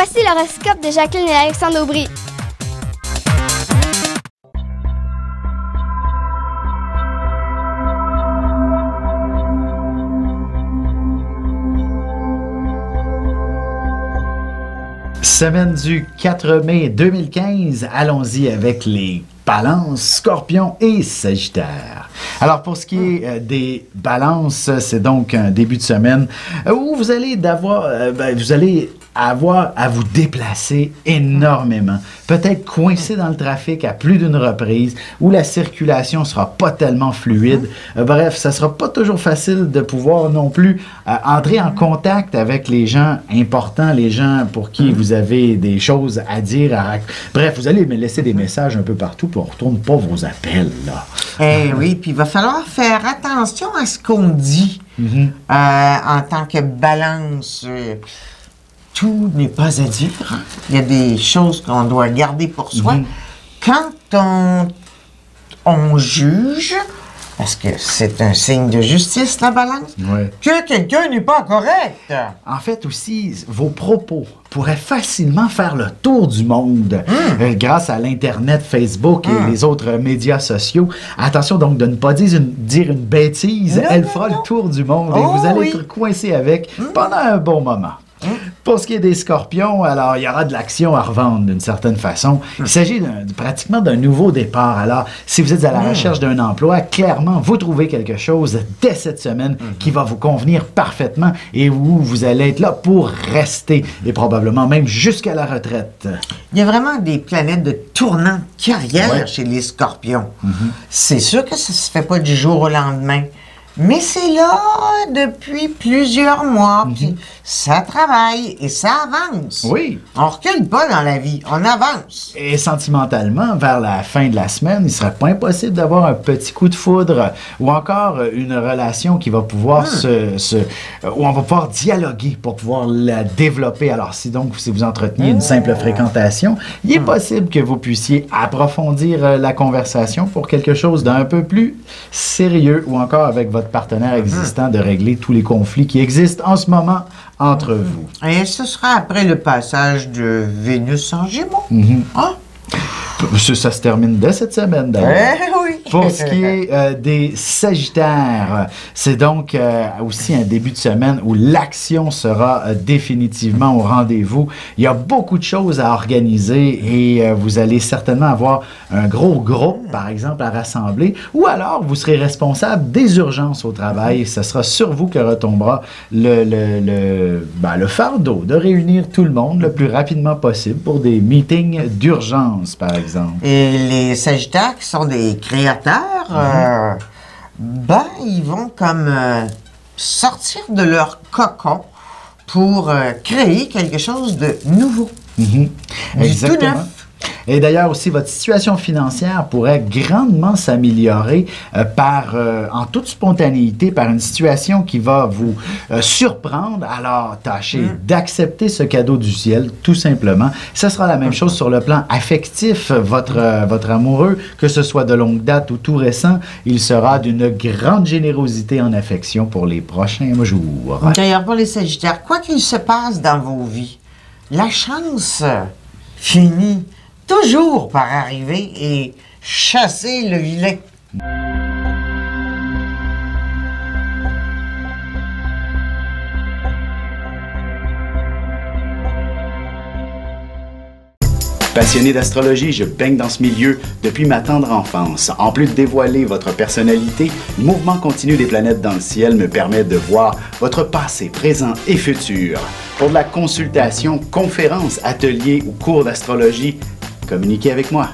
Voici l'horoscope de Jacqueline et Alexandre Aubry. Semaine du 4 mai 2015, allons-y avec les Balances, Scorpions et Sagittaires. Alors pour ce qui est des Balances, c'est donc un début de semaine où vous allez avoir à vous déplacer énormément. Peut-être coincé dans le trafic à plus d'une reprise, où la circulation sera pas tellement fluide. Bref, ça sera pas toujours facile de pouvoir non plus entrer en contact avec les gens importants, les gens pour qui vous avez des choses à dire. Bref, vous allez me laisser des messages un peu partout, puis on ne retourne pas vos appels, là. Eh oui, puis il va falloir faire attention à ce qu'on dit en tant que Balance. Tout n'est pas à dire. Il y a des choses qu'on doit garder pour soi. Quand on juge, parce que c'est un signe de justice, la Balance, que quelqu'un n'est pas correct. En fait aussi, vos propos pourraient facilement faire le tour du monde grâce à l'Internet, Facebook et les autres médias sociaux. Attention donc de ne pas dire une bêtise. Elle fera le tour du monde et vous allez être coincé avec pendant un bon moment. Pour ce qui est des Scorpions, alors il y aura de l'action à revendre d'une certaine façon. Il s'agit pratiquement d'un nouveau départ. Alors, si vous êtes à la recherche d'un emploi, clairement, vous trouvez quelque chose dès cette semaine qui va vous convenir parfaitement et où vous allez être là pour rester et probablement même jusqu'à la retraite. Il y a vraiment des planètes de tournant de carrière chez les Scorpions. C'est sûr que ça se fait pas du jour au lendemain. Mais c'est là depuis plusieurs mois, puis ça travaille et ça avance. Oui. On recule pas dans la vie, on avance. Et sentimentalement, vers la fin de la semaine, il serait pas impossible d'avoir un petit coup de foudre ou encore une relation qui va pouvoir où on va pouvoir dialoguer pour pouvoir la développer. Alors si vous entreteniez une simple fréquentation, il est possible que vous puissiez approfondir la conversation pour quelque chose d'un peu plus sérieux ou encore avec votre partenaire existant de régler tous les conflits qui existent en ce moment entre vous. Et ce sera après le passage de Vénus en Gémeaux. Ça se termine dès cette semaine, d'ailleurs. Oui. Pour ce qui est des Sagittaires, c'est donc aussi un début de semaine où l'action sera définitivement au rendez-vous. Il y a beaucoup de choses à organiser et vous allez certainement avoir un gros groupe, par exemple, à rassembler, ou alors vous serez responsable des urgences au travail. Ce sera sur vous que retombera le fardeau de réunir tout le monde le plus rapidement possible pour des meetings d'urgence, par exemple. Et les Sagittaires qui sont des créateurs, ils vont comme sortir de leur cocon pour créer quelque chose de nouveau. Exactement. Du tout neuf. Et d'ailleurs aussi, votre situation financière pourrait grandement s'améliorer en toute spontanéité par une situation qui va vous surprendre. Alors, tâchez d'accepter ce cadeau du ciel, tout simplement. Ce sera la même chose sur le plan affectif. Votre amoureux, que ce soit de longue date ou tout récent, il sera d'une grande générosité en affection pour les prochains jours. D'ailleurs, pour les Sagittaires, quoi qu'il se passe dans vos vies, la chance finit toujours par arriver et chasser le vilain. Passionné d'astrologie, je baigne dans ce milieu depuis ma tendre enfance. En plus de dévoiler votre personnalité, le mouvement continu des planètes dans le ciel me permet de voir votre passé, présent et futur. Pour de la consultation, conférences, ateliers ou cours d'astrologie, communiquez avec moi.